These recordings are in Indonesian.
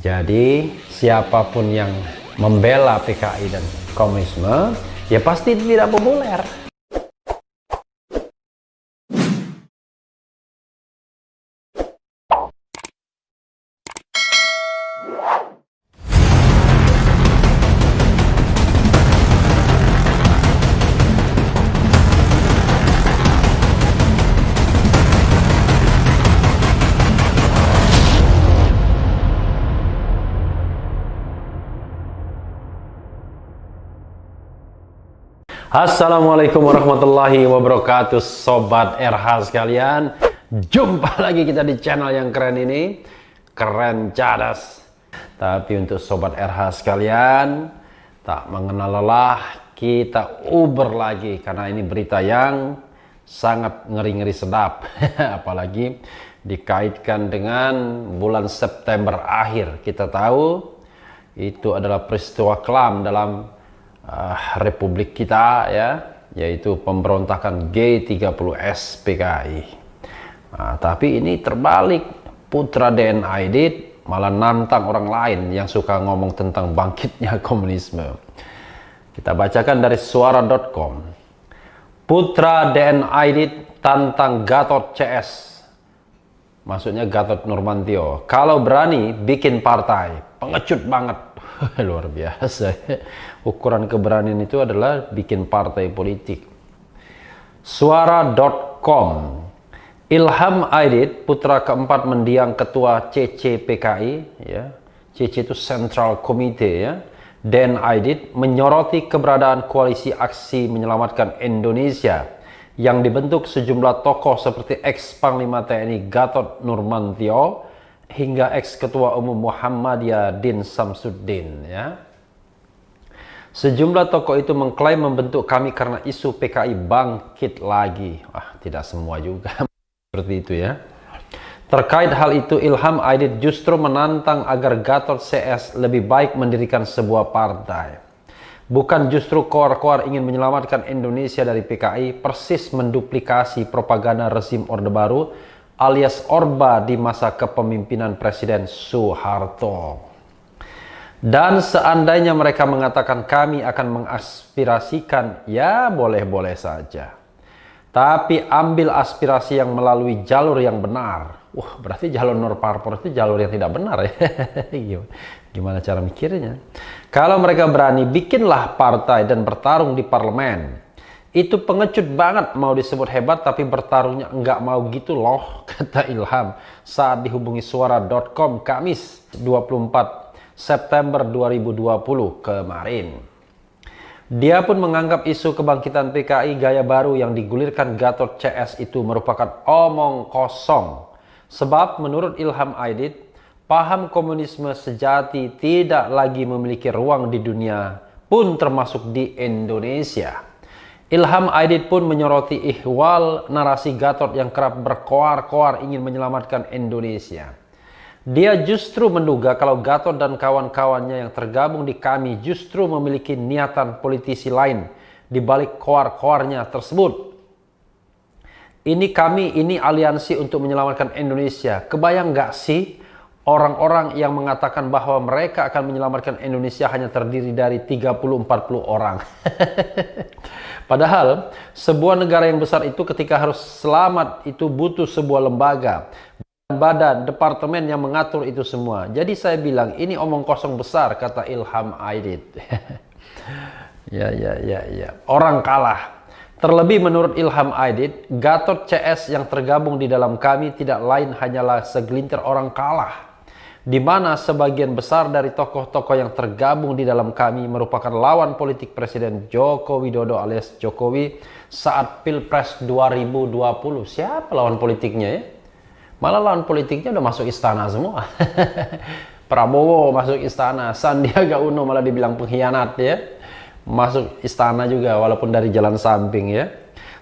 Jadi siapapun yang membela PKI dan komunisme ya pasti tidak populer. Assalamualaikum warahmatullahi wabarakatuh, Sobat RH sekalian. Jumpa lagi kita di channel yang keren ini, keren cadas. Tapi untuk Sobat RH sekalian, tak mengenal lelah, kita uber lagi karena ini berita yang sangat ngeri-ngeri sedap. Apalagi dikaitkan dengan bulan September akhir. Kita tahu itu adalah peristiwa kelam dalam Republik kita, ya, yaitu pemberontakan G30S PKI. Tapi ini terbalik, putra DN Aidit malah nantang orang lain yang suka ngomong tentang bangkitnya komunisme. Kita bacakan dari suara.com. Putra DN Aidit tantang Gatot CS, maksudnya Gatot Nurmantio, kalau berani bikin partai. Pengecut banget. Luar biasa. Ukuran keberanian itu adalah bikin partai politik. Suara.com. Ilham Aidit, putra keempat mendiang ketua CCPKI, ya. CC itu Central Committee, ya. Dan Aidit menyoroti keberadaan koalisi aksi menyelamatkan Indonesia yang dibentuk sejumlah tokoh seperti ex-Panglima TNI Gatot Nurmantio hingga ex-Ketua Umum Muhammadiyah Din Samsudin, ya. Sejumlah tokoh itu mengklaim membentuk kami karena isu PKI bangkit lagi. Tidak semua juga seperti itu, ya. Terkait hal itu, Ilham Aidit justru menantang agar Gatot CS lebih baik mendirikan sebuah partai. Bukan justru koar-koar ingin menyelamatkan Indonesia dari PKI, persis menduplikasi propaganda rezim Orde Baru alias Orba di masa kepemimpinan Presiden Soeharto. Dan seandainya mereka mengatakan kami akan mengaspirasikan, ya boleh-boleh saja. Tapi ambil aspirasi yang melalui jalur yang benar. Berarti jalur Nurparpor itu jalur yang tidak benar, ya. Gimana cara mikirnya? Kalau mereka berani, bikinlah partai dan bertarung di parlemen. Itu pengecut banget mau disebut hebat tapi bertarungnya enggak mau gitu loh, kata Ilham saat dihubungi suara.com Kamis 24 September 2020 kemarin. Dia pun menganggap isu kebangkitan PKI gaya baru yang digulirkan Gatot CS itu merupakan omong kosong. Sebab menurut Ilham Aidit, paham komunisme sejati tidak lagi memiliki ruang di dunia pun termasuk di Indonesia. Ilham Aidit pun menyoroti ihwal narasi Gatot yang kerap berkoar-koar ingin menyelamatkan Indonesia. Dia justru menduga kalau Gatot dan kawan-kawannya yang tergabung di kami justru memiliki niatan politisi lain di balik koar-koarnya tersebut. Ini kami, ini aliansi untuk menyelamatkan Indonesia. Kebayang nggak sih orang-orang yang mengatakan bahwa mereka akan menyelamatkan Indonesia hanya terdiri dari 30-40 orang. Padahal sebuah negara yang besar itu ketika harus selamat itu butuh sebuah lembaga, badan, departemen yang mengatur itu semua. Jadi saya bilang ini omong kosong besar, kata Ilham Aidit. Ya. Orang kalah. Terlebih menurut Ilham Aidit, Gatot CS yang tergabung di dalam kami tidak lain hanyalah segelintir orang kalah, di mana sebagian besar dari tokoh-tokoh yang tergabung di dalam kami merupakan lawan politik Presiden Joko Widodo alias Jokowi saat Pilpres 2020. Siapa lawan politiknya, ya? Malah lawan politiknya udah masuk istana semua. Prabowo masuk istana, Sandiaga Uno malah dibilang pengkhianat, ya. Masuk istana juga walaupun dari jalan samping, ya.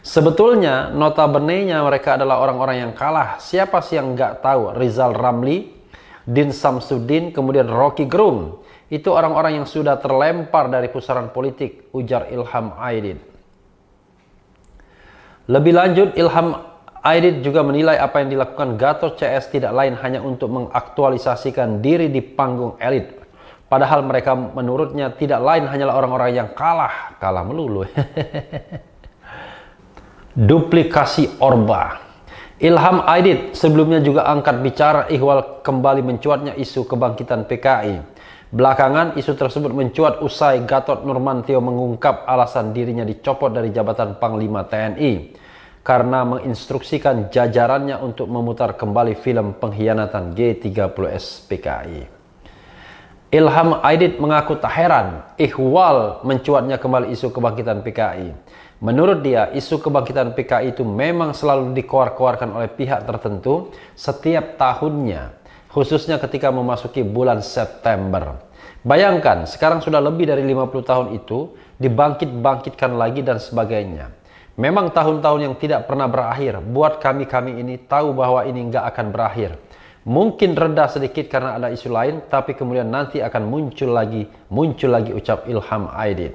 Sebetulnya notabene-nya mereka adalah orang-orang yang kalah. Siapa sih yang nggak tahu Rizal Ramli, Din Samsudin, kemudian Rocky Gerung. Itu orang-orang yang sudah terlempar dari pusaran politik, ujar Ilham Aidit. Lebih lanjut, Ilham Aidit juga menilai apa yang dilakukan Gatot CS tidak lain hanya untuk mengaktualisasikan diri di panggung elit. Padahal mereka menurutnya tidak lain hanyalah orang-orang yang kalah melulu. Duplikasi Orba. Ilham Aidit sebelumnya juga angkat bicara ihwal kembali mencuatnya isu kebangkitan PKI. Belakangan isu tersebut mencuat usai Gatot Nurmantio mengungkap alasan dirinya dicopot dari jabatan Panglima TNI karena menginstruksikan jajarannya untuk memutar kembali film pengkhianatan G30S PKI. Ilham Aidit mengaku tak heran ihwal mencuatnya kembali isu kebangkitan PKI. Menurut dia, isu kebangkitan PKI itu memang selalu dikoar-koarkan oleh pihak tertentu setiap tahunnya, khususnya ketika memasuki bulan September. Bayangkan, sekarang sudah lebih dari 50 tahun itu dibangkit-bangkitkan lagi dan sebagainya. Memang tahun-tahun yang tidak pernah berakhir. Buat kami-kami ini tahu bahwa ini nggak akan berakhir. Mungkin reda sedikit karena ada isu lain, tapi kemudian nanti akan muncul lagi ucap Ilham Aidit.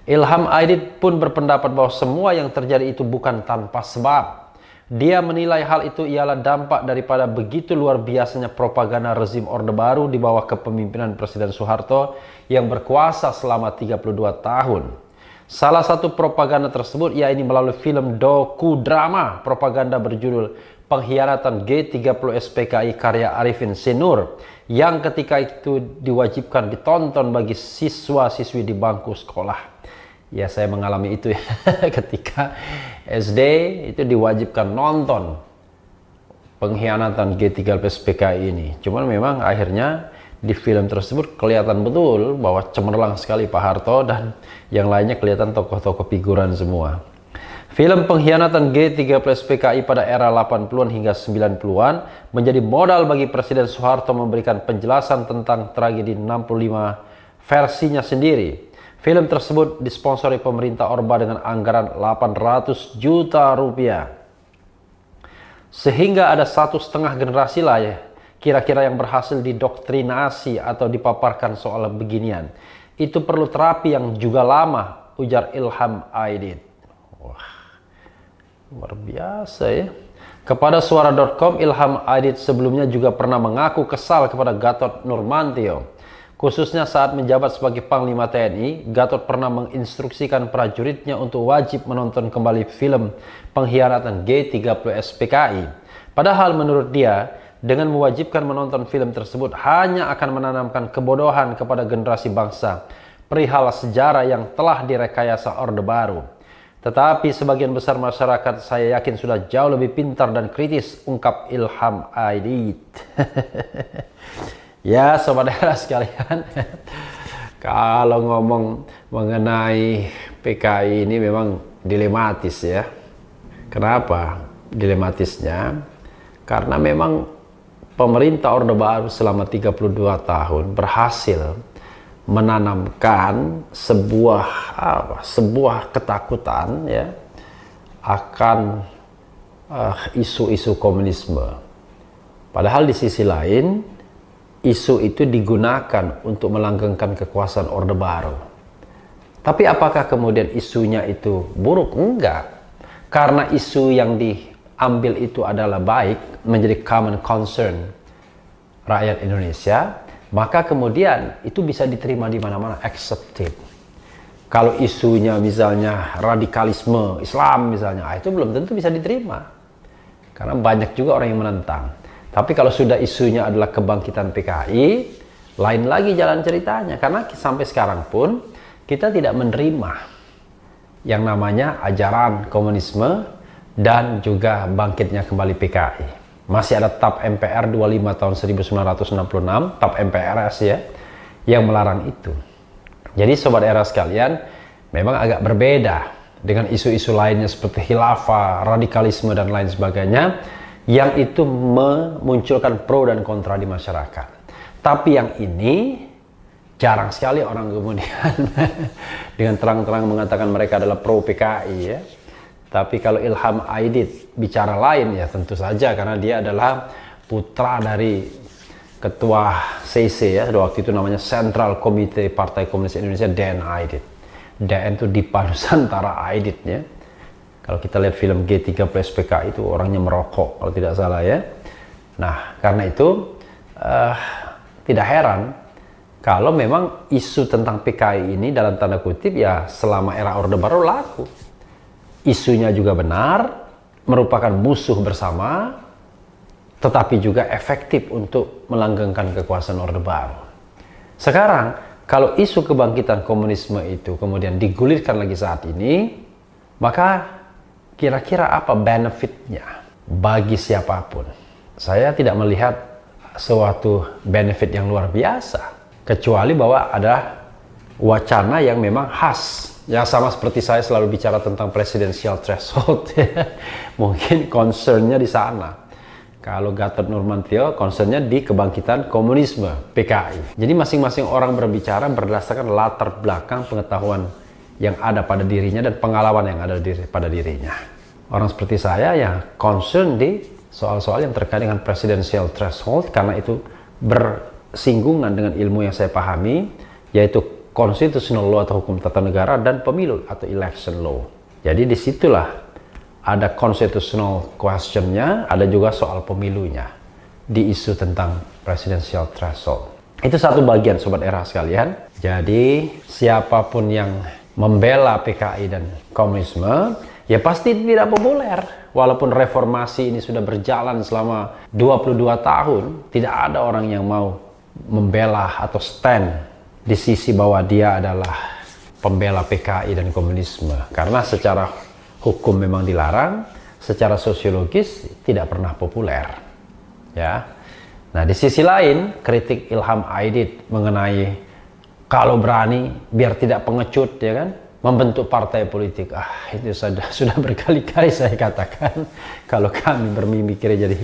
Ilham Aidit pun berpendapat bahwa semua yang terjadi itu bukan tanpa sebab. Dia menilai hal itu ialah dampak daripada begitu luar biasanya propaganda rezim Orde Baru di bawah kepemimpinan Presiden Soeharto yang berkuasa selama 32 tahun. Salah satu propaganda tersebut yaitu melalui film doku-drama propaganda berjudul Pengkhianatan G30S PKI karya Arifin Sinur yang ketika itu diwajibkan ditonton bagi siswa-siswi di bangku sekolah. Ya, saya mengalami itu ya. Ketika SD itu diwajibkan nonton Pengkhianatan G30S PKI ini. Cuman memang akhirnya di film tersebut kelihatan betul bahwa cemerlang sekali Pak Harto dan yang lainnya kelihatan tokoh-tokoh figuran semua. Film Pengkhianatan G30S PKI pada era 80-an hingga 90-an menjadi modal bagi Presiden Soeharto memberikan penjelasan tentang tragedi 65 versinya sendiri. Film tersebut disponsori pemerintah Orba dengan anggaran 800 juta rupiah. Sehingga ada 1,5 generasi lah ya kira-kira yang berhasil didoktrinasi atau dipaparkan soal beginian. Itu perlu terapi yang juga lama, ujar Ilham Aidit. Wah, luar biasa ya. Kepada Suara.com, Ilham Aidit sebelumnya juga pernah mengaku kesal kepada Gatot Nurmantio. Khususnya saat menjabat sebagai Panglima TNI, Gatot pernah menginstruksikan prajuritnya untuk wajib menonton kembali film Pengkhianatan G30S PKI. Padahal menurut dia, dengan mewajibkan menonton film tersebut hanya akan menanamkan kebodohan kepada generasi bangsa perihal sejarah yang telah direkayasa Orde Baru. Tetapi sebagian besar masyarakat saya yakin sudah jauh lebih pintar dan kritis, ungkap Ilham Aidit. Ya, sobat daerah sekalian, kalau ngomong mengenai PKI ini memang dilematis ya. Kenapa dilematisnya? Karena memang pemerintah Orde Baru selama 32 tahun berhasil menanamkan sebuah ketakutan ya akan isu-isu komunisme. Padahal di sisi lain isu itu digunakan untuk melanggengkan kekuasaan Orde Baru. Tapi apakah kemudian isunya itu buruk? Enggak. Karena isu yang diambil itu adalah baik, menjadi common concern rakyat Indonesia, maka kemudian itu bisa diterima di mana-mana, accepted. Kalau isunya misalnya radikalisme Islam misalnya, itu belum tentu bisa diterima. Karena banyak juga orang yang menentang. Tapi kalau sudah isunya adalah kebangkitan PKI, lain lagi jalan ceritanya. Karena sampai sekarang pun kita tidak menerima yang namanya ajaran komunisme dan juga bangkitnya kembali PKI. Masih ada TAP MPR 25 tahun 1966, TAP MPRS ya, yang melarang itu. Jadi sobat era sekalian, memang agak berbeda dengan isu-isu lainnya seperti khilafah, radikalisme dan lain sebagainya, yang itu memunculkan pro dan kontra di masyarakat. Tapi yang ini jarang sekali orang kemudian dengan terang-terang mengatakan mereka adalah pro PKI ya. Tapi kalau Ilham Aidit bicara lain ya tentu saja, karena dia adalah putra dari ketua CC ya, waktu itu namanya Central Committee Partai Komunis Indonesia, DN Aidit. DN itu Dipa Nusantara Aidit ya. Kalau kita lihat film G30 PKI itu orangnya merokok kalau tidak salah ya. Nah, karena itu tidak heran kalau memang isu tentang PKI ini dalam tanda kutip ya selama era Orde Baru laku. Isunya juga benar, merupakan musuh bersama, tetapi juga efektif untuk melanggengkan kekuasaan Orde Baru. Sekarang, kalau isu kebangkitan komunisme itu kemudian digulirkan lagi saat ini, maka kira-kira apa benefitnya bagi siapapun? Saya tidak melihat suatu benefit yang luar biasa, kecuali bahwa ada wacana yang memang khas. Ya sama seperti saya selalu bicara tentang presidensial threshold. Mungkin concernnya di sana. Kalau Gatot Nurmantio concernnya di kebangkitan komunisme PKI. Jadi masing-masing orang berbicara berdasarkan latar belakang pengetahuan yang ada pada dirinya dan pengalaman yang ada pada dirinya. Orang seperti saya ya concern di soal-soal yang terkait dengan presidensial threshold karena itu bersinggungan dengan ilmu yang saya pahami, yaitu constitutional law atau hukum tata negara dan pemilu atau election law. Jadi disitulah ada constitutional questionnya, ada juga soal pemilunya di isu tentang presidensial threshold. Itu satu bagian Sobat Era sekalian. Jadi siapapun yang membela PKI dan komunisme ya pasti tidak populer. Walaupun reformasi ini sudah berjalan selama 22 tahun, tidak ada orang yang mau membela atau stand di sisi bahwa dia adalah pembela PKI dan komunisme. Karena secara hukum memang dilarang, secara sosiologis tidak pernah populer. Ya. Nah, di sisi lain, kritik Ilham Aidit mengenai kalau berani biar tidak pengecut, ya kan, membentuk partai politik. Itu sudah berkali-kali saya katakan, kalau kami bermimikir jadi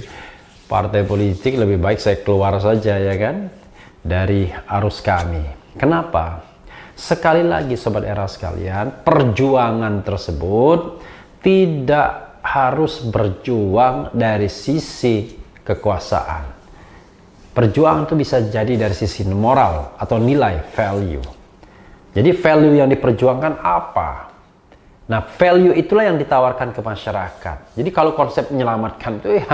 partai politik lebih baik saya keluar saja, ya kan, dari arus kami. Kenapa? Sekali lagi Sobat Era sekalian, perjuangan tersebut tidak harus berjuang dari sisi kekuasaan. Perjuangan itu bisa jadi dari sisi moral atau nilai, value. Jadi value yang diperjuangkan apa? Nah, value itulah yang ditawarkan ke masyarakat. Jadi kalau konsep menyelamatkan itu ya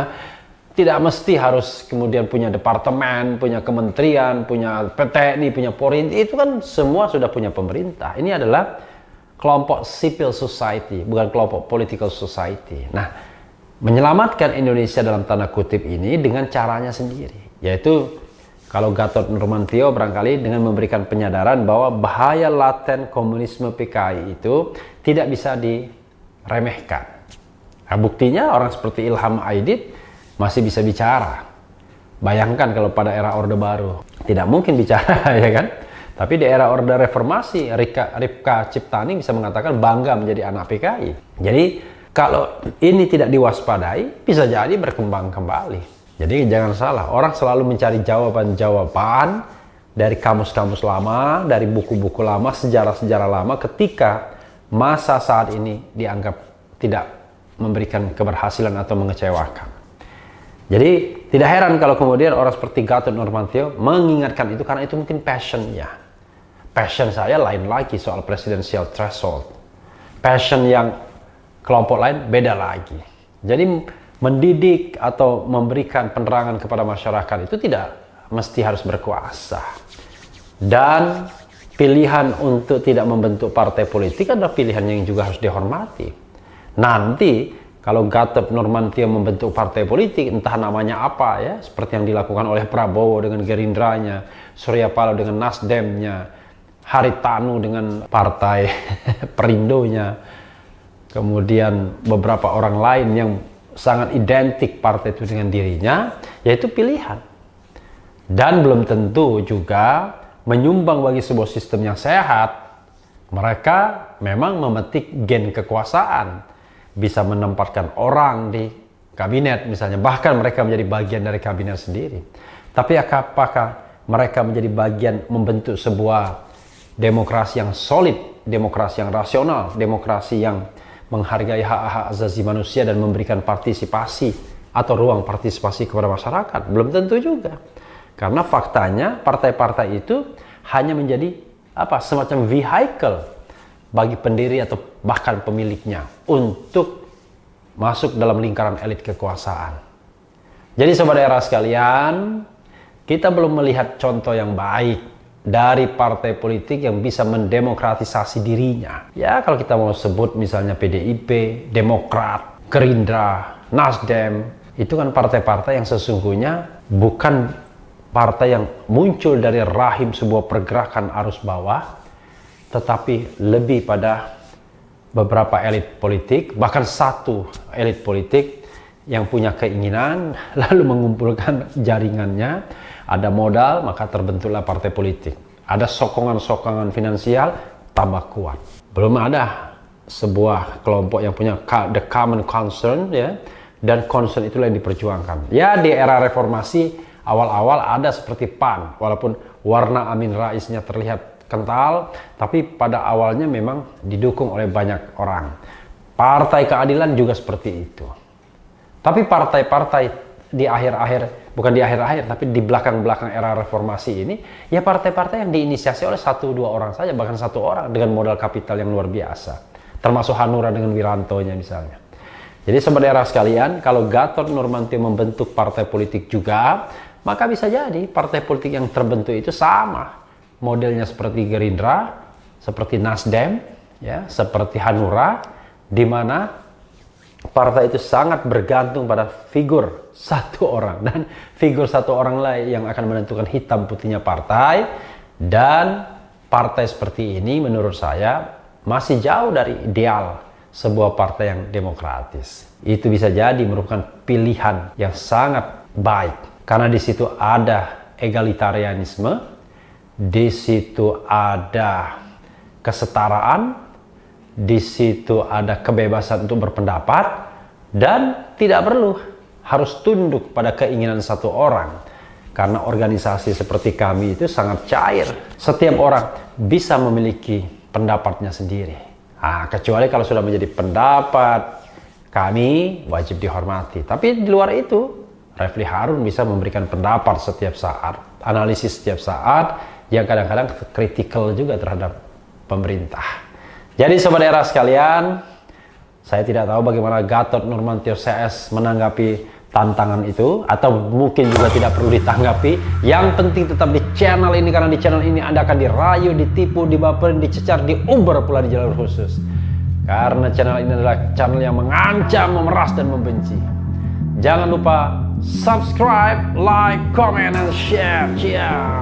tidak mesti harus kemudian punya departemen, punya kementerian, punya PTNI, punya Polri. Itu kan semua sudah punya pemerintah. Ini adalah kelompok civil society, bukan kelompok political society. Nah, menyelamatkan Indonesia dalam tanda kutip ini dengan caranya sendiri. Yaitu kalau Gatot Nurmantio barangkali dengan memberikan penyadaran bahwa bahaya laten komunisme PKI itu tidak bisa diremehkan. Nah, buktinya orang seperti Ilham Aidit masih bisa bicara. Bayangkan kalau pada era Orde Baru tidak mungkin bicara, ya kan? Tapi di era Orde Reformasi, Ripka Ciptani bisa mengatakan bangga menjadi anak PKI. Jadi kalau ini tidak diwaspadai, bisa jadi berkembang kembali. Jadi jangan salah, orang selalu mencari jawaban-jawaban dari kamus-kamus lama, dari buku-buku lama, sejarah-sejarah lama ketika masa saat ini dianggap tidak memberikan keberhasilan atau mengecewakan. Jadi tidak heran kalau kemudian orang seperti Gatot Nurmantio mengingatkan itu karena itu mungkin passionnya. Passion saya lain lagi soal presidensial threshold. Passion yang kelompok lain beda lagi. Jadi mendidik atau memberikan penerangan kepada masyarakat itu tidak mesti harus berkuasa. Dan pilihan untuk tidak membentuk partai politik adalah pilihan yang juga harus dihormati. Nanti kalau Gatot Nurmantio membentuk partai politik, entah namanya apa ya, seperti yang dilakukan oleh Prabowo dengan Gerindranya, Surya Paloh dengan Nasdemnya, Haritanu dengan partai Perindonya, kemudian beberapa orang lain yang sangat identik partai itu dengan dirinya, yaitu pilihan. Dan belum tentu juga menyumbang bagi sebuah sistem yang sehat. Mereka memang memetik gen kekuasaan, bisa menempatkan orang di kabinet misalnya, bahkan mereka menjadi bagian dari kabinet sendiri. Tapi apakah mereka menjadi bagian membentuk sebuah demokrasi yang solid, demokrasi yang rasional, demokrasi yang menghargai hak-hak asasi manusia dan memberikan partisipasi atau ruang partisipasi kepada masyarakat? Belum tentu juga. Karena faktanya partai-partai itu hanya menjadi semacam vehicle bagi pendiri atau bahkan pemiliknya untuk masuk dalam lingkaran elit kekuasaan. Jadi sobat era sekalian, kita belum melihat contoh yang baik dari partai politik yang bisa mendemokratisasi dirinya. Ya, kalau kita mau sebut misalnya PDIP, Demokrat, Gerindra, Nasdem, itu kan partai-partai yang sesungguhnya bukan partai yang muncul dari rahim sebuah pergerakan arus bawah, tetapi lebih pada beberapa elit politik, bahkan satu elit politik yang punya keinginan lalu mengumpulkan jaringannya, ada modal, maka terbentuklah partai politik. Ada sokongan-sokongan finansial, tambah kuat. Belum ada sebuah kelompok yang punya the common concern, ya, dan concern itulah yang diperjuangkan. Ya, di era reformasi awal-awal ada seperti PAN, walaupun warna Amin Raisnya terlihat kental, tapi pada awalnya memang didukung oleh banyak orang. Partai Keadilan juga seperti itu. Tapi partai-partai di akhir-akhir, bukan di akhir-akhir, tapi di belakang-belakang era reformasi ini, ya partai-partai yang diinisiasi oleh 1-2 orang saja, bahkan 1 orang dengan modal kapital yang luar biasa. Termasuk Hanura dengan Wirantonya misalnya. Jadi sobat era sekalian, kalau Gatot Nurmantio membentuk partai politik juga, maka bisa jadi partai politik yang terbentuk itu sama. Modelnya seperti Gerindra, seperti Nasdem, ya, seperti Hanura, di mana partai itu sangat bergantung pada figur 1 orang, dan figur 1 orang lain yang akan menentukan hitam putihnya partai. Dan partai seperti ini menurut saya masih jauh dari ideal sebuah partai yang demokratis. Itu bisa jadi merupakan pilihan yang sangat baik, karena di situ ada egalitarianisme, di situ ada kesetaraan, di situ ada kebebasan untuk berpendapat, dan tidak perlu harus tunduk pada keinginan 1 orang. Karena organisasi seperti kami itu sangat cair. Setiap orang bisa memiliki pendapatnya sendiri. Nah, kecuali kalau sudah menjadi pendapat kami, wajib dihormati. Tapi di luar itu, Refli Harun bisa memberikan pendapat setiap saat, analisis setiap saat, yang kadang-kadang kritikal juga terhadap pemerintah. Jadi sobat era sekalian, saya tidak tahu bagaimana Gatot Nurmantio CS menanggapi tantangan itu, atau mungkin juga tidak perlu ditanggapi. Yang penting tetap di channel ini, karena di channel ini Anda akan dirayu, ditipu, dibaperin, dicecar, diumbar pula di jalur khusus. Karena channel ini adalah channel yang mengancam, memeras, dan membenci. Jangan lupa subscribe, like, comment, and share. Ciao.